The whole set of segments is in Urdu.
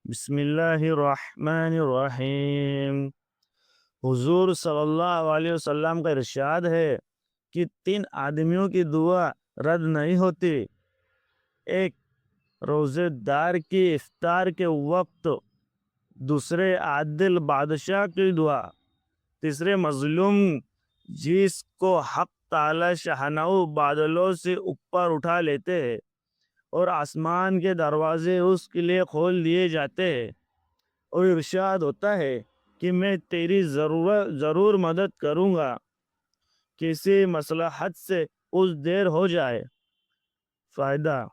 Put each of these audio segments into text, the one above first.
بسم اللہ الرحمن الرحیم۔ حضور صلی اللہ علیہ وسلم کا ارشاد ہے کہ 3 آدمیوں کی دعا رد نہیں ہوتی۔ ایک، روزے دار کی افطار کے وقت، دوسرے عادل بادشاہ کی دعا، تیسرے مظلوم جس کو حق تعالی شاہنامہ بادلوں سے اوپر اٹھا لیتے ہیں اور آسمان کے دروازے اس کے لیے کھول دیے جاتے ہیں، اور ارشاد ہوتا ہے کہ میں تیری ضرور مدد کروں گا کسی مصلحت سے اس دیر ہو جائے۔ فائدہ: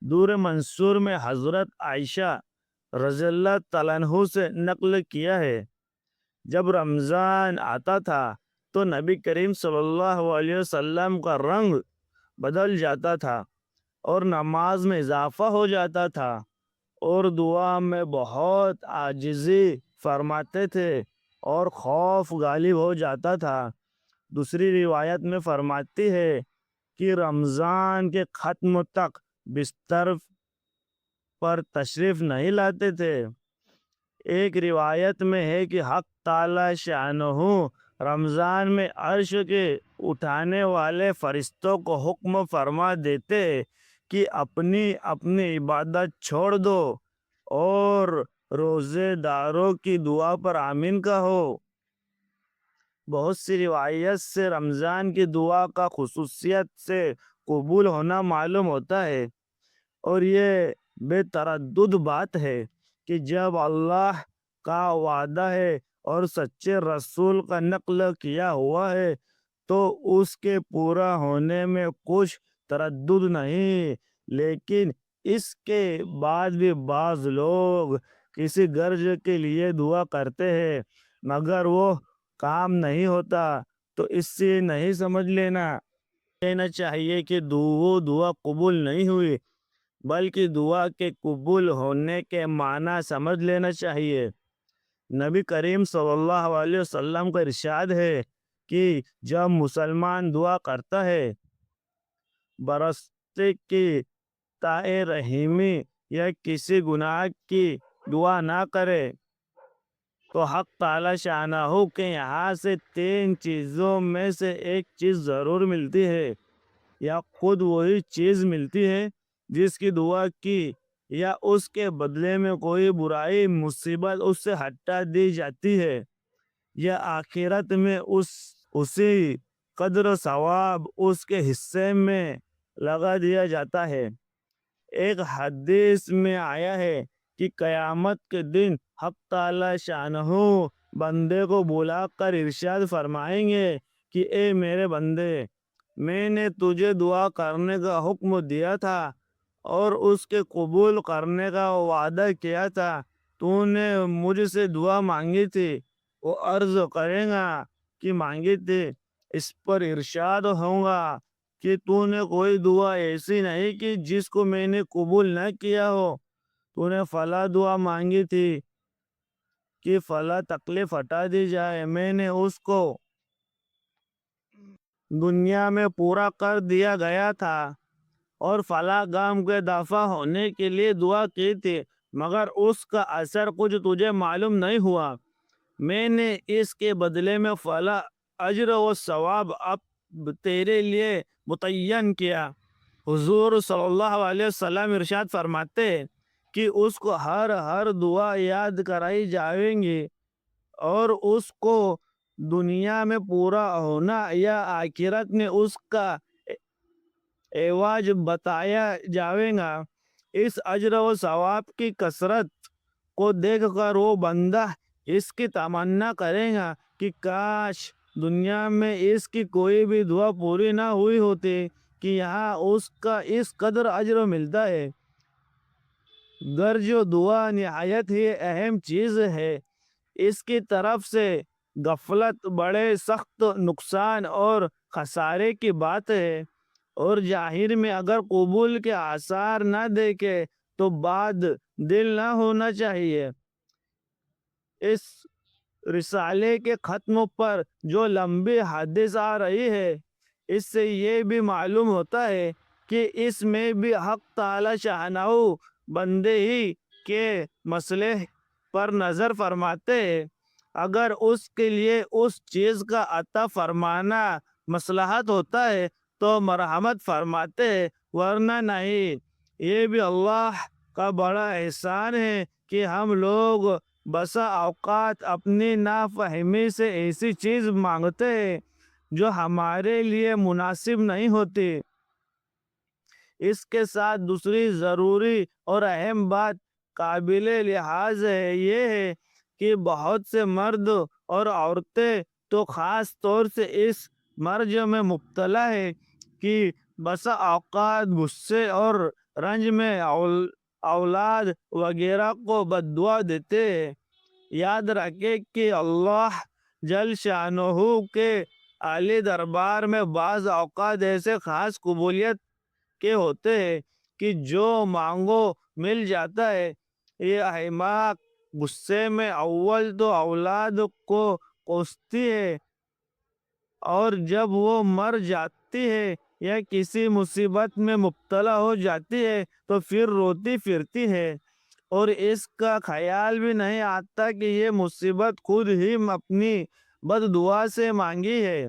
دور منصور میں حضرت عائشہ رضی اللہ تعالیٰ عنہ سے نقل کیا ہے، جب رمضان آتا تھا تو نبی کریم صلی اللہ علیہ وسلم کا رنگ بدل جاتا تھا اور نماز میں اضافہ ہو جاتا تھا اور دعا میں بہت عاجزی فرماتے تھے اور خوف غالب ہو جاتا تھا۔ دوسری روایت میں فرماتی ہے کہ رمضان کے ختم تک بستر پر تشریف نہیں لاتے تھے۔ ایک روایت میں ہے کہ حق تعالی شانہ رمضان میں عرش کے اٹھانے والے فرشتوں کو حکم فرما دیتے کہ اپنی اپنی عبادت چھوڑ دو اور روزے داروں کی دعا پر آمین کہو۔ بہت سی روایت سے رمضان کی دعا کا خصوصیت سے قبول ہونا معلوم ہوتا ہے، اور یہ بے تردد بات ہے کہ جب اللہ کا وعدہ ہے اور سچے رسول کا نقل کیا ہوا ہے تو اس کے پورا ہونے میں کچھ تردد نہیں۔ لیکن اس کے بعد بھی بعض لوگ کسی غرض کے لیے دعا کرتے ہیں، مگر وہ کام نہیں ہوتا تو اس سے نہیں سمجھ لینا چاہیے کہ وہ دعا قبول نہیں ہوئی، بلکہ دعا کے قبول ہونے کے معنی سمجھ لینا چاہیے۔ نبی کریم صلی اللہ علیہ وسلم کا ارشاد ہے کہ جب مسلمان دعا کرتا ہے، برستے کی تائے رحمی یا کسی گناہ کی دعا نہ کرے تو حق تعالی شانہ کے یہاں سے 3 چیزوں میں سے ایک چیز ضرور ملتی ہے، یا خود وہی چیز ملتی ہے جس کی دعا کی، یا اس کے بدلے میں کوئی برائی مصیبت اس سے ہٹا دی جاتی ہے، یا آخرت میں اسی قدر ثواب اس کے حصے میں لگا دیا جاتا ہے۔ ایک حدیث میں آیا ہے کہ قیامت کے دن حق تعالی شانہ بندے کو بلا کر ارشاد فرمائیں گے کہ اے میرے بندے، میں نے تجھے دعا کرنے کا حکم دیا تھا اور اس کے قبول کرنے کا وعدہ کیا تھا، تو نے مجھ سے دعا مانگی تھی۔ وہ عرض کرے گا کہ مانگی تھی۔ اس پر ارشاد ہوگا کہ تو نے کوئی دعا ایسی نہیں کی جس کو میں نے قبول نہ کیا ہو۔ تو نے فلاں دعا مانگی تھی کہ فلاں تکلیف ہٹا دی جائے، میں نے اس کو دنیا میں پورا کر دیا گیا تھا، اور فلاں غم کے دفع ہونے کے لیے دعا کی تھی، مگر اس کا اثر کچھ تجھے معلوم نہیں ہوا، میں نے اس کے بدلے میں فلاں اجر و ثواب اب تیرے لیے متعین کیا۔ حضور صلی اللہ علیہ وسلم ارشاد فرماتے کہ اس کو ہر دعا یاد کرائی جائیں گی، اور اس کو دنیا میں پورا ہونا یا آخرت میں اس کا عوض بتایا جائے گا۔ اس اجر و ثواب کی کثرت کو دیکھ کر وہ بندہ اس کی تمنا کرے گا کہ کاش دنیا میں اس کی کوئی بھی دعا پوری نہ ہوئی ہوتی، کہ یہاں اس کا اس قدر اجر ملتا ہے۔ جو دعا نہایت ہی اہم چیز ہے، اس کی طرف سے غفلت بڑے سخت نقصان اور خسارے کی بات ہے، اور ظاہر میں اگر قبول کے آثار نہ دیکھے تو باد دل نہ ہونا چاہیے۔ اس رسالے کے ختم پر جو لمبی حدیث آ رہی ہے، اس سے یہ بھی معلوم ہوتا ہے کہ اس میں بھی حق تعالی شانہ بندے ہی کے مسئلے پر نظر فرماتے ہیں۔ اگر اس کے لیے اس چیز کا عطا فرمانا مصلحت ہوتا ہے تو مرحمت فرماتے ہیں، ورنہ نہیں۔ یہ بھی اللہ کا بڑا احسان ہے کہ ہم لوگ بسا اوقات اپنی نافہمی سے ایسی چیز مانگتے ہیں جو ہمارے لیے مناسب نہیں ہوتی۔ اس کے ساتھ دوسری ضروری اور اہم بات قابل لحاظ ہے، یہ ہے کہ بہت سے مرد اور عورتیں تو خاص طور سے اس مرض میں مبتلا ہے کہ بسا اوقات غصے اور رنج میں اولاد وغیرہ کو بد دعا دیتے ہیں۔ یاد رکھے کہ اللہ جل شانہ کے عالی دربار میں بعض اوقات ایسے خاص قبولیت کے ہوتے ہیں کہ جو مانگو مل جاتا ہے۔ یہ احماق غصے میں اول تو اولاد کو کوستی ہے، اور جب وہ مر جاتی ہے یا کسی مصیبت میں مبتلا ہو جاتی ہے تو پھر روتی پھرتی ہے، اور اس کا خیال بھی نہیں آتا کہ یہ مصیبت خود ہی اپنی بد دعا سے مانگی ہے۔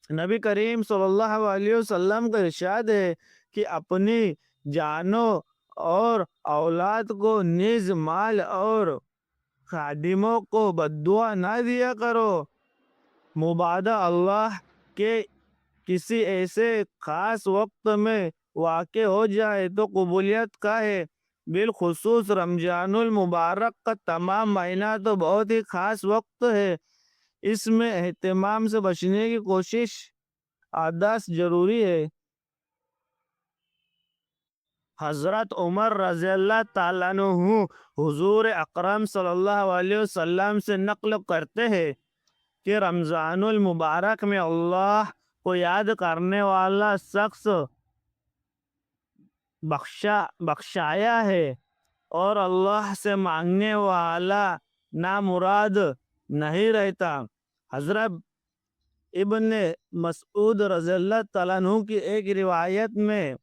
نبی کریم صلی اللہ علیہ وسلم کا ارشاد ہے کہ اپنی جانوں اور اولاد کو نیز مال اور خادموں کو بد دعا نہ دیا کرو۔ مبادا اللہ کے کسی ایسے خاص وقت میں واقع ہو جائے تو قبولیت کا ہے۔ بالخصوص رمضان المبارک کا تمام مہینہ تو بہت ہی خاص وقت ہے، اس میں اہتمام سے بچنے کی کوشش عادت ضروری ہے۔ حضرت عمر رضی اللہ تعالیٰ عنہ حضور اکرم صلی اللہ علیہ وسلم سے نقل کرتے ہیں کہ رمضان المبارک میں اللہ کو یاد کرنے والا شخص بخشایا ہے، اور اللہ سے مانگنے والا نامراد نہیں رہتا۔ حضرت ابن مسعود رضی اللہ تعالیٰ عنہ کی ایک روایت میں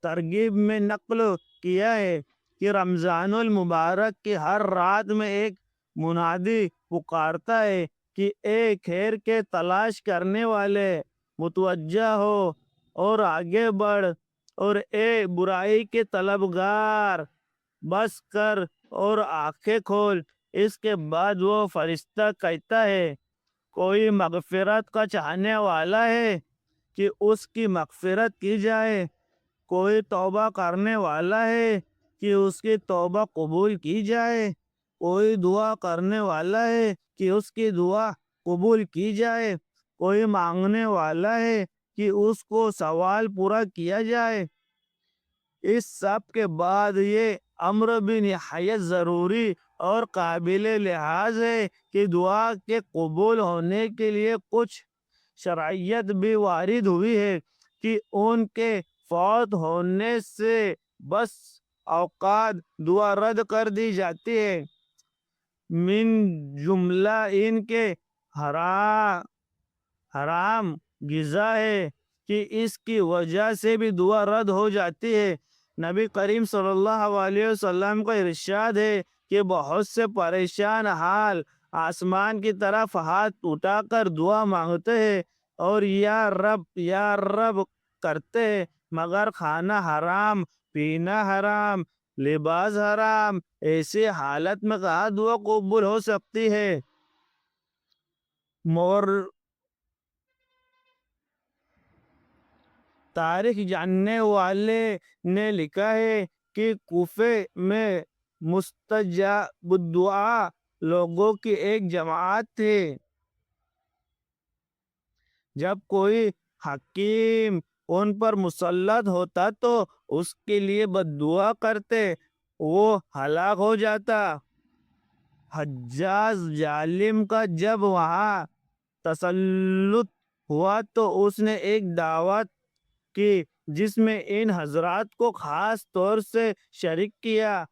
ترغیب میں نقل کیا ہے کہ رمضان المبارک کی ہر رات میں ایک منادی پکارتا ہے کہ اے خیر کے تلاش کرنے والے، متوجہ ہو اور آگے بڑھ، اور اے برائی کے طلبگار، بس کر اور آنکھیں کھول۔ اس کے بعد وہ فرشتہ کہتا ہے، کوئی مغفرت کا چاہنے والا ہے کہ اس کی مغفرت کی جائے، کوئی توبہ کرنے والا ہے کہ اس کی توبہ قبول کی جائے، کوئی دعا کرنے والا ہے کہ اس کی دعا قبول کی جائے، کوئی مانگنے والا ہے کہ اس کو سوال پورا کیا جائے۔ اس سب کے بعد یہ امر بھی نہایت ضروری اور قابل لحاظ ہے کہ دعا کے قبول ہونے کے لیے کچھ شرائط بھی وارد ہوئی ہے کہ ان کے فوت ہونے سے بس اوقات دعا رد کر دی جاتی ہے۔ من جملہ ان کے حرام غذا ہے کہ اس کی وجہ سے بھی دعا رد ہو جاتی ہے۔ نبی کریم صلی اللہ علیہ وسلم کا ارشاد ہے کہ بہت سے پریشان حال آسمان کی طرف ہاتھ اٹھا کر دعا مانگتے ہیں اور یا رب کرتے ہیں، مگر کھانا حرام، پینا حرام، لباس حرام، ایسی حالت میں کہاں دعا قبول ہو سکتی ہے؟ تاریخ جاننے والے نے لکھا ہے کہ کوفے میں مستجاب الدعا لوگوں کی ایک جماعت تھی۔ جب کوئی حکیم ان پر مسلط ہوتا تو اس کے لیے بد دعا کرتے، وہ ہلاک ہو جاتا۔ حجاج ظالم کا جب وہاں تسلط ہوا تو اس نے ایک دعوت کی جس میں ان حضرات کو خاص طور سے شریک کیا،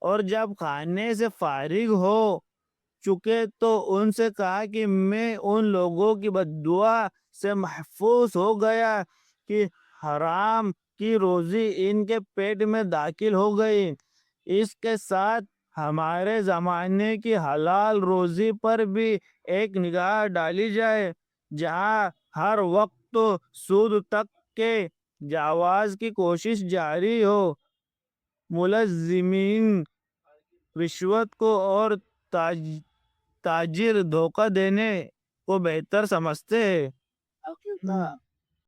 اور جب کھانے سے فارغ ہو چکے تو ان سے کہا کہ میں ان لوگوں کی بد دعا سے محفوظ ہو گیا کہ حرام کی روزی ان کے پیٹ میں داخل ہو گئی۔ اس کے ساتھ ہمارے زمانے کی حلال روزی پر بھی ایک نگاہ ڈالی جائے، جہاں ہر وقت سود تک کے جواز کی کوشش جاری ہو۔ ملزمین رشوت کو اور تاجر دھوکہ دینے کو بہتر سمجھتے ہیں۔